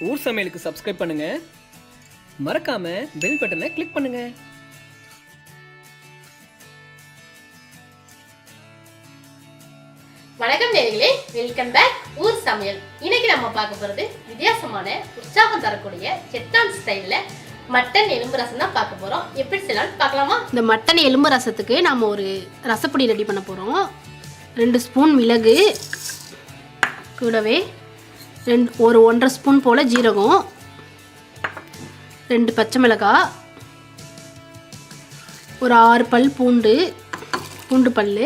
ஊர் சமையலுக்கு சப்ஸ்கிரைப் பண்ணுங்க. மறக்காம பெல் பட்டனை கிளிக் பண்ணுங்க. வணக்கம் நேயர்களே, வெல்கம் பேக் ஊர் சமையல். இன்னைக்கு நம்ம பார்க்க போறது வித்தியாசமான உற்சாகம் தரக்கூடிய செட்டான் ஸ்டைல்ல மட்டன் எலும்பு ரசம் தான் பார்க்க போறோம். எப்படி செய்யலாம்னு பார்க்கலாமா? இந்த மட்டன் எலும்பு ரசத்துக்கு நாம ஒரு ரசப்பொடி ரெடி பண்ண போறோம். 2 ஸ்பூன் மிளகு, கூடவே ஒரு 1.5 ஸ்பூன் போல ஜீரகம், 2 பச்சை மிளகாய், ஒரு 6 பல் பூண்டு பல்,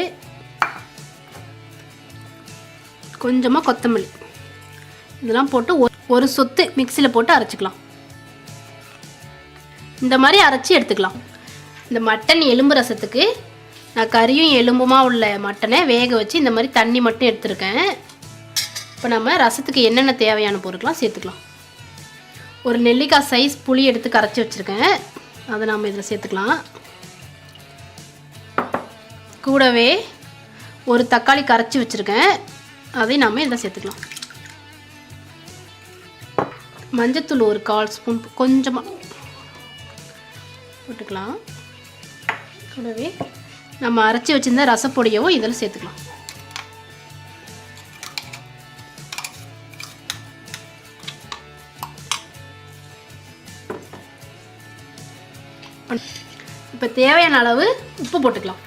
கொஞ்சமாக கொத்தமல்லி, இதெல்லாம் போட்டு ஒரு சொத்து மிக்சியில் போட்டு அரைச்சிக்கலாம். இந்த மாதிரி அரைச்சி எடுத்துக்கலாம். இந்த மட்டன் எலும்பு ரசத்துக்கு நான் கறியும் எலும்புமா உள்ள மட்டனை வேக வச்சு இந்த மாதிரி தண்ணி மட்டும் எடுத்துருக்கேன். இப்போ நம்ம ரசத்துக்கு என்னென்ன தேவையான பொருட்களாம் சேர்த்துக்கலாம். ஒரு நெல்லிக்காய் சைஸ் புளி எடுத்து கரைச்சி வச்சுருக்கேன், அதை நாம் இதில் சேர்த்துக்கலாம். கூடவே ஒரு தக்காளி கரைச்சி வச்சுருக்கேன், அதை நாம் இதில் சேர்த்துக்கலாம். மஞ்சத்தூள் ஒரு 1/4 ஸ்பூன் கொஞ்சமாக போட்டுக்கலாம். கூடவே நம்ம அரைச்சி வச்சுருந்த ரசப்பொடியவும் இதில் சேர்த்துக்கலாம். இப்போ தேவையான அளவு உப்பு போட்டுக்கலாம்.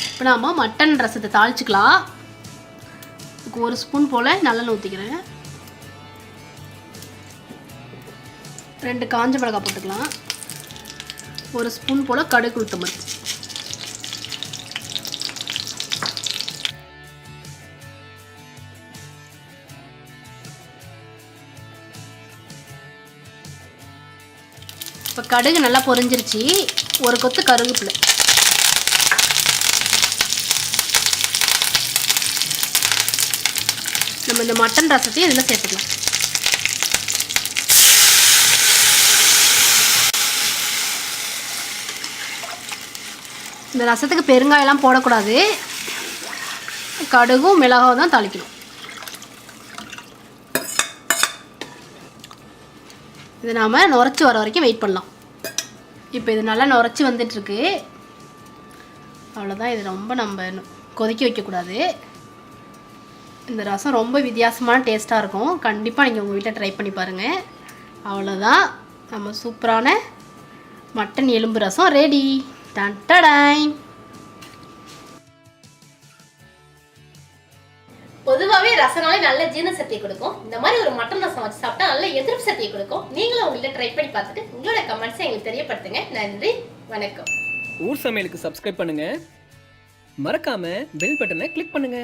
இப்போ நாம் மட்டன் ரசத்தை தாளிச்சிக்கலாம். இதுக்கு 1 ஸ்பூன் போல் நல்லெண்ணெய் ஊற்றிக்கிறேன். 2 காஞ்ச மிளகாய் போட்டுக்கலாம். 1 ஸ்பூன் போல் கடுகு உளுத்தம்பருப்பு, இப்போ கடுகு நல்லா பொரிஞ்சிருச்சு. ஒரு கொத்து கருவேப்பிலை, நம்ம இந்த மட்டன் ரசத்தையும் இதில் சேர்த்துக்கலாம். இந்த ரசத்துக்கு பெருங்காயெல்லாம் போடக்கூடாது, கடுகும் மிளகாவும் தான் தாளிக்கணும். இதை நாம் நுரைச்சி வர வரைக்கும் வெயிட் பண்ணலாம். இப்போ இது நல்லா நுரைச்சி வந்துட்டுருக்கு. அவ்வளோதான், இது ரொம்ப நம்ம கொதிக்க வைக்கக்கூடாது. இந்த ரசம் ரொம்ப வித்தியாசமான டேஸ்ட்டாக இருக்கும். கண்டிப்பாக நீங்கள் உங்கள் வீட்டில் ட்ரை பண்ணி பாருங்கள். அவ்வளோதான், நம்ம சூப்பரான மட்டன் எலும்பு ரசம் ரெடி. டடாய். பொதுவாகவே ரசனாலே நல்ல ஜீரண சக்தியை கொடுக்கும். இந்த மாதிரி ஒரு மட்டன் ரசம் வச்சு சாப்பிட்டா நல்ல எதிர்ப்பு சக்தியை கொடுக்கும். நீங்களும் உங்கள்கிட்ட ட்ரை பண்ணி பார்த்துட்டு உங்களோட கமெண்ட்ஸை எங்களுக்கு தெரியப்படுத்துங்க. நன்றி, வணக்கம். ஊர் சமையலுக்கு சப்ஸ்கிரைப் பண்ணுங்க. மறக்காம பெல் பட்டனை கிளிக் பண்ணுங்க.